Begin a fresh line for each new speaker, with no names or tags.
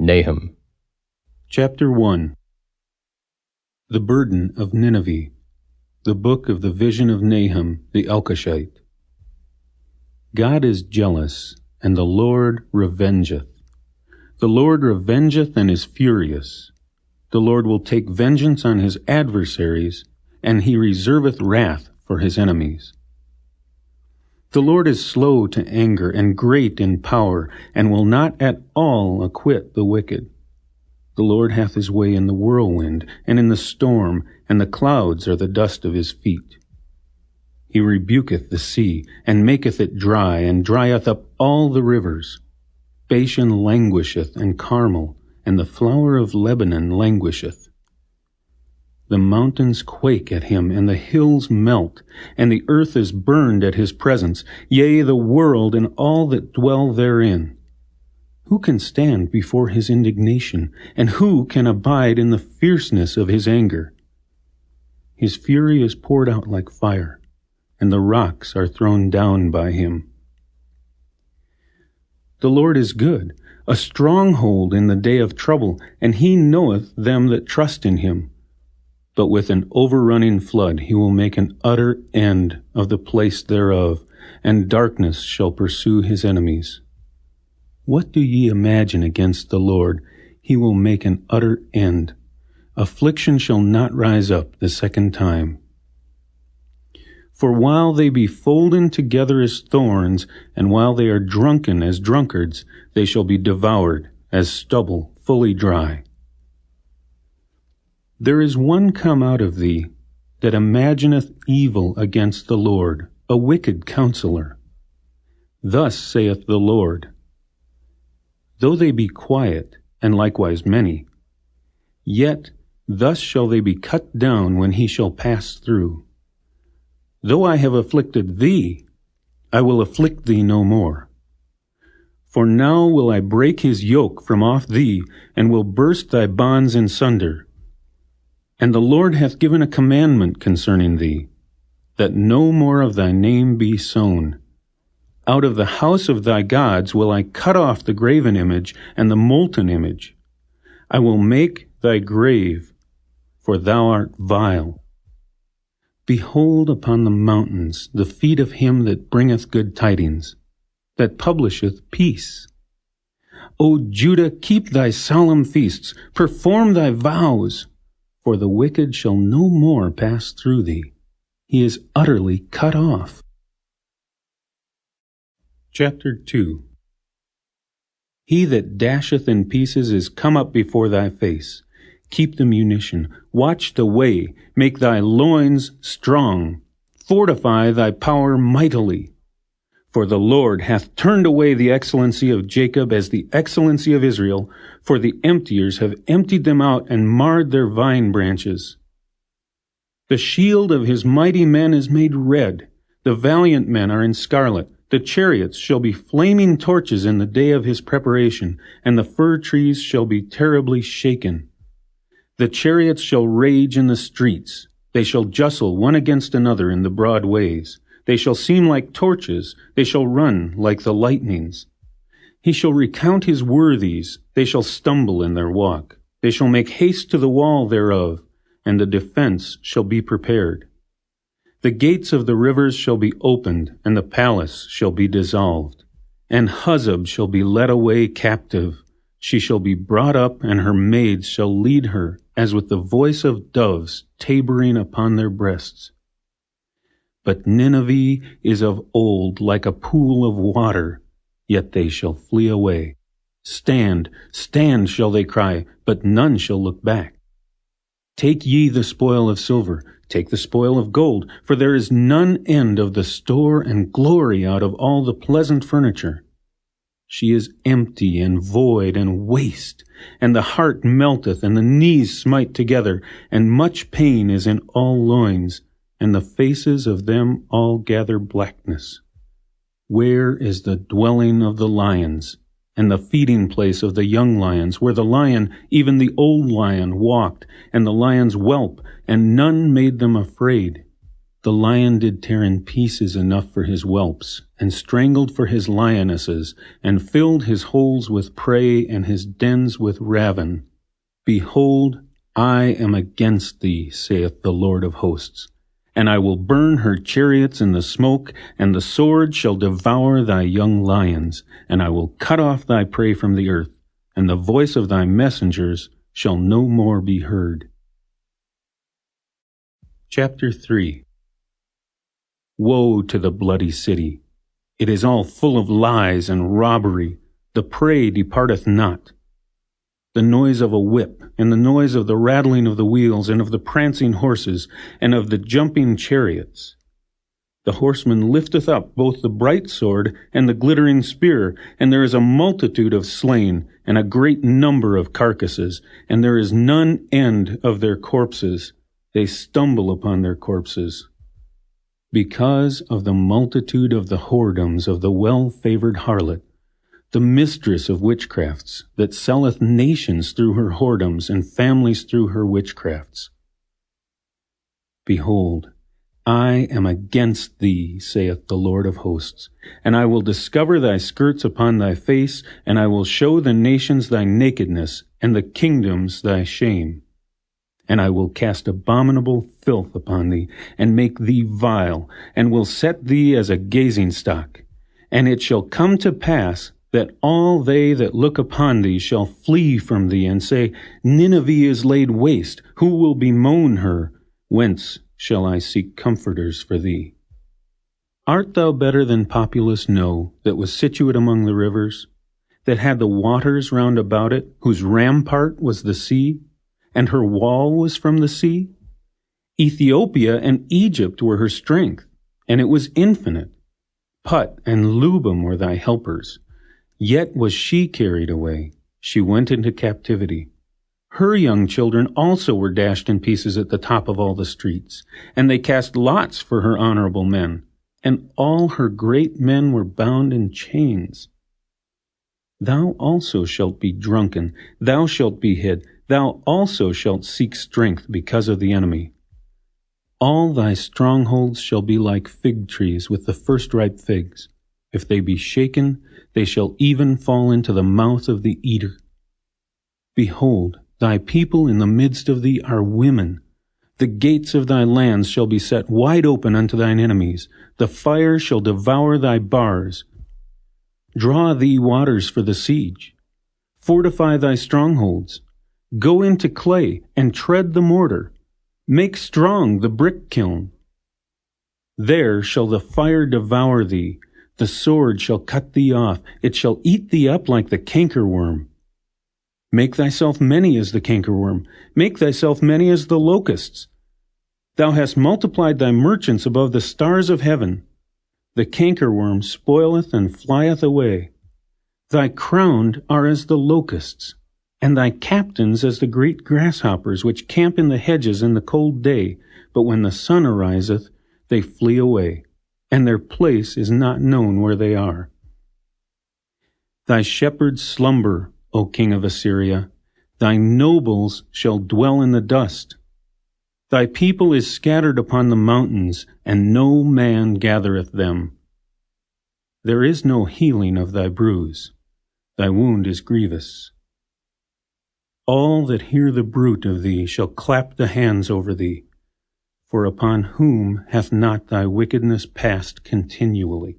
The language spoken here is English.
Nahum.
Chapter 1. The Burden of Nineveh. The Book of the Vision of Nahum the Elkoshite. God is jealous, and the Lord revengeth. The Lord revengeth and is furious. The Lord will take vengeance on his adversaries, and he reserveth wrath for his enemies. The Lord is slow to anger and great in power, and will not at all acquit the wicked. The Lord hath his way in the whirlwind, and in the storm, and the clouds are the dust of his feet. He rebuketh the sea, and maketh it dry, and drieth up all the rivers. Bashan languisheth, and Carmel, and the flower of Lebanon languisheth. The mountains quake at him, and the hills melt, and the earth is burned at his presence, yea, the world and all that dwell therein. Who can stand before his indignation, and who can abide in the fierceness of his anger? His fury is poured out like fire, and the rocks are thrown down by him. The Lord is good, a stronghold in the day of trouble, and he knoweth them that trust in him. But with an overrunning flood he will make an utter end of the place thereof, and darkness shall pursue his enemies. What do ye imagine against the Lord? He will make an utter end. Affliction shall not rise up the second time. For while they be folden together as thorns, and while they are drunken as drunkards, they shall be devoured as stubble fully dry. There is one come out of thee that imagineth evil against the Lord, a wicked counselor. Thus saith the Lord, though they be quiet, and likewise many, yet thus shall they be cut down when he shall pass through. Though I have afflicted thee, I will afflict thee no more. For now will I break his yoke from off thee, and will burst thy bonds in sunder. And the Lord hath given a commandment concerning thee, that no more of thy name be sown. Out of the house of thy gods will I cut off the graven image and the molten image. I will make thy grave, for thou art vile. Behold upon the mountains the feet of him that bringeth good tidings, that publisheth peace. O Judah, keep thy solemn feasts, perform thy vows, for the wicked shall no more pass through thee. He is utterly cut off. Chapter 2. He that dasheth in pieces is come up before thy face. Keep the munition, watch the way, make thy loins strong, fortify thy power mightily. For the Lord hath turned away the excellency of Jacob as the excellency of Israel, for the emptiers have emptied them out and marred their vine branches. The shield of his mighty men is made red, the valiant men are in scarlet. The chariots shall be flaming torches in the day of his preparation, and the fir trees shall be terribly shaken. The chariots shall rage in the streets, they shall justle one against another in the broad ways. They shall seem like torches, they shall run like the lightnings. He shall recount his worthies, they shall stumble in their walk. They shall make haste to the wall thereof, and the defense shall be prepared. The gates of the rivers shall be opened, and the palace shall be dissolved. And Huzzab shall be led away captive. She shall be brought up, and her maids shall lead her, as with the voice of doves tabering upon their breasts. But Nineveh is of old like a pool of water, yet they shall flee away. Stand, stand, shall they cry, but none shall look back. Take ye the spoil of silver, take the spoil of gold, for there is none end of the store and glory out of all the pleasant furniture. She is empty and void and waste, and the heart melteth, and the knees smite together, and much pain is in all loins, and the faces of them all gather blackness. Where is the dwelling of the lions, and the feeding place of the young lions, where the lion, even the old lion, walked, and the lions whelp, and none made them afraid? The lion did tear in pieces enough for his whelps, and strangled for his lionesses, and filled his holes with prey, and his dens with ravin. Behold, I am against thee, saith the Lord of hosts, and I will burn her chariots in the smoke, and the sword shall devour thy young lions, and I will cut off thy prey from the earth, and the voice of thy messengers shall no more be heard. Chapter 3. Woe to the bloody city! It is all full of lies and robbery. The prey departeth not. The noise of a whip, and the noise of the rattling of the wheels, and of the prancing horses, and of the jumping chariots. The horseman lifteth up both the bright sword and the glittering spear, and there is a multitude of slain, and a great number of carcasses, and there is none end of their corpses. They stumble upon their corpses. Because of the multitude of the whoredoms of the well-favored harlot, the mistress of witchcrafts, that selleth nations through her whoredoms, and families through her witchcrafts. Behold, I am against thee, saith the Lord of hosts, and I will discover thy skirts upon thy face, and I will show the nations thy nakedness, and the kingdoms thy shame. And I will cast abominable filth upon thee, and make thee vile, and will set thee as a gazing stock. And it shall come to pass that all they that look upon thee shall flee from thee, and say, Nineveh is laid waste, who will bemoan her? Whence shall I seek comforters for thee? Art thou better than populous No, that was situate among the rivers, that had the waters round about it, whose rampart was the sea, and her wall was from the sea? Ethiopia and Egypt were her strength, and it was infinite. Put and Lubim were thy helpers. Yet was she carried away. She went into captivity. Her young children also were dashed in pieces at the top of all the streets, and they cast lots for her honorable men, and all her great men were bound in chains. Thou also shalt be drunken, thou shalt be hid, thou also shalt seek strength because of the enemy. All thy strongholds shall be like fig trees with the first ripe figs. If they be shaken, they shall even fall into the mouth of the eater. Behold, thy people in the midst of thee are women. The gates of thy lands shall be set wide open unto thine enemies. The fire shall devour thy bars. Draw thee waters for the siege. Fortify thy strongholds. Go into clay and tread the mortar. Make strong the brick kiln. There shall the fire devour thee. The sword shall cut thee off. It shall eat thee up like the cankerworm. Make thyself many as the cankerworm. Make thyself many as the locusts. Thou hast multiplied thy merchants above the stars of heaven. The cankerworm spoileth and flieth away. Thy crowned are as the locusts, and thy captains as the great grasshoppers, which camp in the hedges in the cold day, but when the sun ariseth, they flee away, and their place is not known where they are. Thy shepherds slumber, O king of Assyria. Thy nobles shall dwell in the dust. Thy people is scattered upon the mountains, and no man gathereth them. There is no healing of thy bruise. Thy wound is grievous. All that hear the bruit of thee shall clap the hands over thee. For upon whom hath not thy wickedness passed continually?